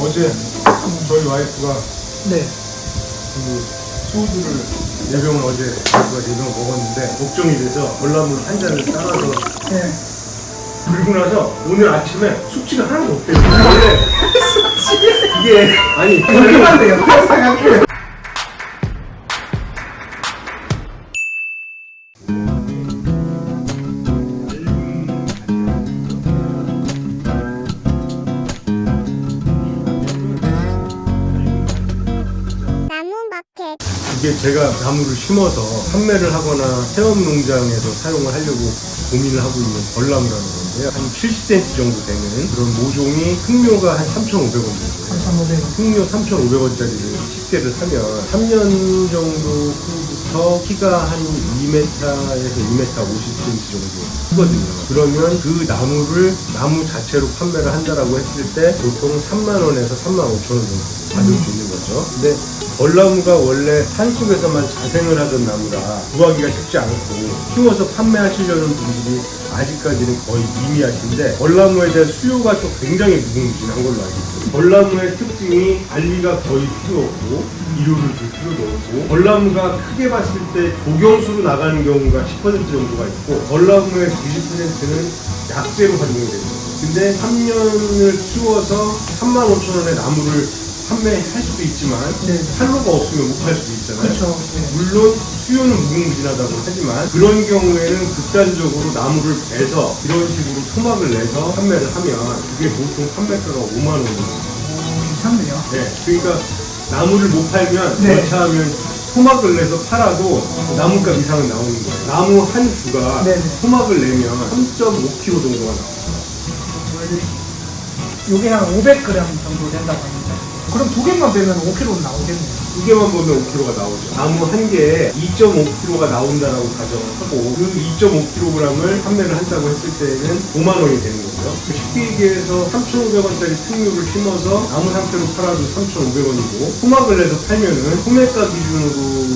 어제 저희 와이프가 네. 그 소주를 4병을 어제 와이프가 4병을 먹었는데 걱정이 돼서 월남물 한 잔을 따라서 네. 그리고 나서 오늘 아침에 숙취가 하나도 없대요. 원래 이게 아니 그렇게만 돼요. 그냥 생각해요. 나무마켓. 이게 제가 나무를 심어서 판매를 하거나 체험농장에서 사용을 하려고 고민을 하고 있는 벌나무라는 건데요. 한 70cm 정도 되는 그런 모종이 흑묘가 한 3,500원 정도. 3,500원. 흑묘 3,500원짜리를 10개를 사면 3년 정도 후부터 키가 한 2m에서 2m 50cm 정도 크거든요. 그러면 그 나무를 나무 자체로 판매를 한다라고 했을 때 보통 3만원에서 35,000원 정도 받을 수 있는 거죠. 근데 벌나무가 원래 산속에서만 자생을 하던 나무라 구하기가 쉽지 않고 키워서 판매하시려는 분들이 아직까지는 거의 미미하신데 벌나무에 대한 수요가 또 굉장히 무궁무진한 걸로 알고 있어요. 벌나무의 특징이 관리가 거의 필요 없고 이료를 줄 필요도 없고 벌나무가 크게 봤을 때 조경수로 나가는 경우가 10% 정도가 있고 벌나무의 90%는 약재로 활용이 됩니다. 근데 3년을 키워서 35,000원의 나무를 판매할 수도 있지만 네. 판로가 없으면 못 팔 수도 있잖아요. 그렇죠. 네. 물론 수요는 무궁무진하다고 하지만 그런 경우에는 극단적으로 나무를 베서 이런 식으로 토막을 내서 판매를 하면 그게 보통 판매가가 5만 원입니다. 괜찮네요. 네, 그러니까 나무를 못 팔면 네. 여차하면 토막을 내서 팔아도 나무값 이상은 나오는 거예요. 나무 한 주가 네네. 토막을 내면 3.5kg 정도가 나와요. 보여드릴게요. 요게 한 500g 정도 된다고 합니다. 그럼 두 개만 빼면 5kg 나오겠네요. 두 개만 보면 5kg가 나오죠. 나무 한 개에 2.5kg가 나온다라고 가정을 하고 그 2.5kg을 판매를 한다고 했을 때는 5만 원이 되는 거고요. 쉽게 얘기해서 3,500원짜리 특류를 심어서 나무 상태로 팔아도 3,500원이고 토막을 내서 팔면은 소매가 기준으로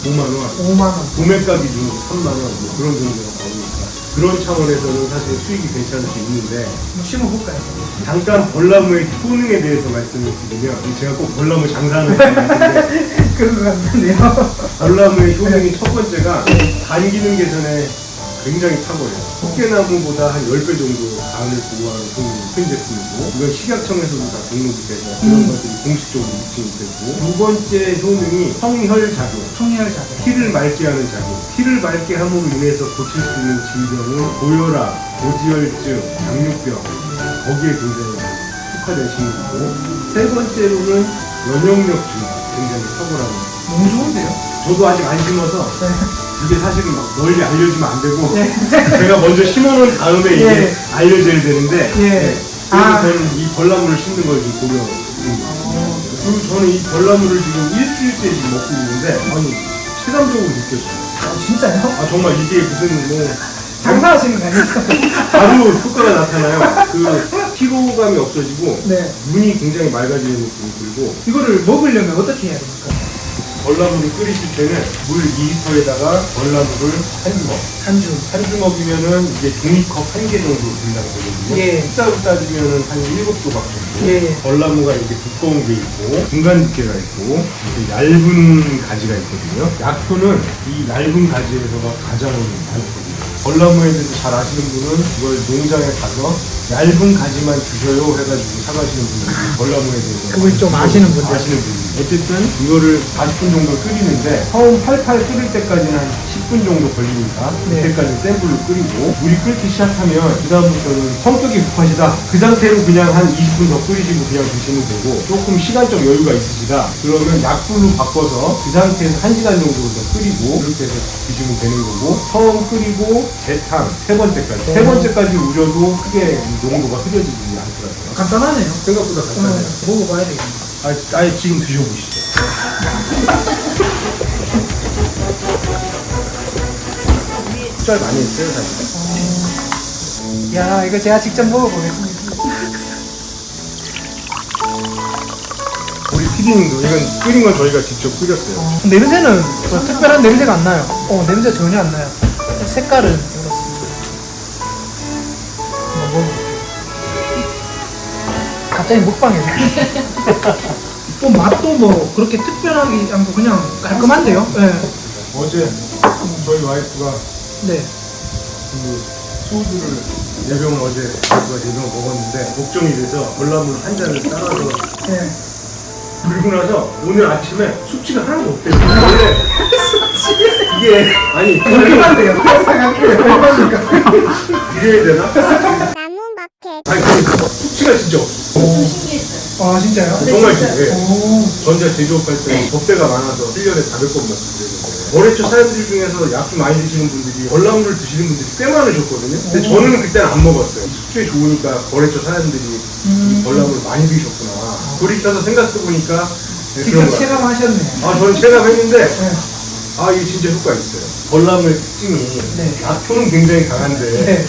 5만 원, 5만 원. 도매가 기준으로 3만 원 뭐 그런 정도가 나오니까 그런 차원에서는 사실 수익이 괜찮을 수 있는데 한번 심어볼까요? 잠깐 벌나무의 효능에 대해서 말씀을 드리면 제가 꼭 벌나무 장사하는 사람인데 그런 것 같은데요. 벌나무의 효능이 첫 번째가 간 기능 개선에 굉장히 탁월해요. 꽃게나무보다 한 10배 정도 간을 보호하는 효능이 큰 제품이고 이건 식약청에서도 다 등록이 돼서 그런 것들이 공식적으로 입증이 되고 두 번째 효능이 성혈작용, 청열 자세. 피를 맑게 하는 작용. 피를 맑게 함으로 인해서 고칠 수 있는 질병은 고혈압, 고지혈증, 당뇨병 거기에 굉장히 특화된 식물이고 세 번째로는 면역력 증가 굉장히 탁월합니다. 너무 좋은데요? 저도 아직 안 심어서 네. 이게 사실은 막 널리 알려주면 안 되고 네. 제가 먼저 심어놓은 다음에 이게 예. 알려져야 되는데 예. 그래서 아. 저는 이 벌나무를 심는 걸 지금 고려 중입니다. 그리고 저는 이 벌나무를 지금 일주일째 지금 먹고 있는데 아니 체감적으로 느껴져요. 진짜요? 아 정말 이게 무슨 뭐 장사하시는 거 아니죠? 바로 효과가 나타나요. 그 피로감이 없어지고 네. 눈이 굉장히 맑아지는 느낌이 들고 이거를 먹으려면 어떻게 해야 됩니까? 벌나무를 끓이실 때는 물 2리터에다가 벌나무를 한 주먹 한 주. 한 주먹이면은 이게 종이컵 1개 정도 된다고 되거든요. 예. 숫자로 따지면은 한 7조각 정도. 예. 벌나무가 이렇게 두꺼운 게 있고 중간 두께가 있고 이렇게 얇은 가지가 있거든요. 약효는 이 얇은 가지에서가 가장 많거든요. 벌나무에 대해서 잘 아시는 분은 이걸 농장에 가서 얇은 가지만 주셔요 해가지고 사가시는 분들이 벌나무에 대해서 그걸 좀 아시는 분들. 아시는 분들. 어쨌든 이거를 40분 정도 끓이는데 처음 팔팔 끓일 때까지는 한 10분 정도 걸리니까 네. 그때까지 센 불로 끓이고 물이 끓기 시작하면 그 다음부터는 성격이 급하시다 그 상태로 그냥 한 20분 더 끓이시고 그냥 드시면 되고 조금 시간적 여유가 있으시다 그러면 약불로 바꿔서 그 상태에서 1시간 정도 더 끓이고 이렇게 해서 드시면 되는 거고 처음 끓이고 재탕 세 번째까지 우려도 크게 농도가 흐려지지 않더라고요. 간단하네요. 생각보다 간단해요. 먹어봐야 되겠네. 아예 지금 드셔보시죠. 숫자 많이 했어요, 사실. 야, 이거 제가 직접 먹어보겠습니다. 우리 피디님도 이건 끓인 건 저희가 직접 끓였어요. 냄새는 뭐 특별한 냄새가 안 나요. 냄새 전혀 안 나요. 색깔은 이렇습니다. 한번 먹어볼게요. 같이 갑자기 먹방이네. 또 맛도 뭐 그렇게 특별하게 않고 그냥 깔끔한데요? 네. 어제 저희 와이프가 네. 그 소주를 4병을 어제 와이프가 4병 먹었는데 걱정이 돼서 전라물 한 잔을 따라서 네. 그리고 나서 오늘 아침에 숙취가 하나도 없대요. 원래 이게 아니 깔끔한데요? 깔끔하니까. 이래야 되나? 나무 마켓. 아니 그러니까 숙취가 진짜 없어. 아, 진짜요? 정말 진짜. 오. 전자 제조업할 때 접대가 많아서 1년에 400번 먹고 그랬는데 거래처 사람들 중에서 약 좀 많이 드시는 분들이 전라물을 드시는 분들이 꽤 많으셨거든요. 근데 저는 그때는 안 먹었어요. 숙취에 좋으니까 거래처 사람들이 이 전라물을 많이 드셨구나. 돌이켜서 생각해보니까 네, 그런 직접 거야. 체감하셨네. 아 저는 체감했는데 네. 아 이게 진짜 효과 있어요. 전라물의 특징이 네. 약효는 굉장히 강한데 네.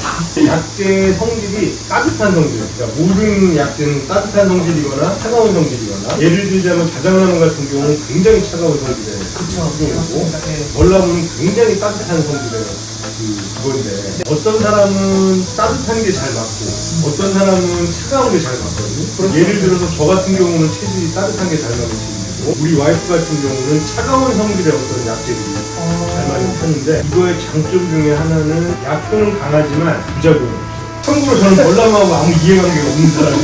약재의 성질이 따뜻한 성질. 그러니까 모든 약재는 따뜻한 성질이거나 차가운 성질이거나 예를 들자면 자장나무 같은 경우는 굉장히 차가운 성질의 그쵸. 성질이고 맞습니다. 네. 전라물은 굉장히 따뜻한 성질의 그건데 어떤 사람은 따뜻한 게 잘 맞고 어떤 사람은 차가운 게 잘 맞거든요. 그렇죠. 예를 들어서 저 같은 경우는 체질이 따뜻한 게 잘 맞는 체질이고 우리 와이프 같은 경우는 차가운 성질의 어떤 약재들이 잘 맞는 편인데 이거의 장점 중에 하나는 약효는 강하지만 부작용이 없어요. 참고로 저는 전라무하고 아무 이해관계가 없는 사람이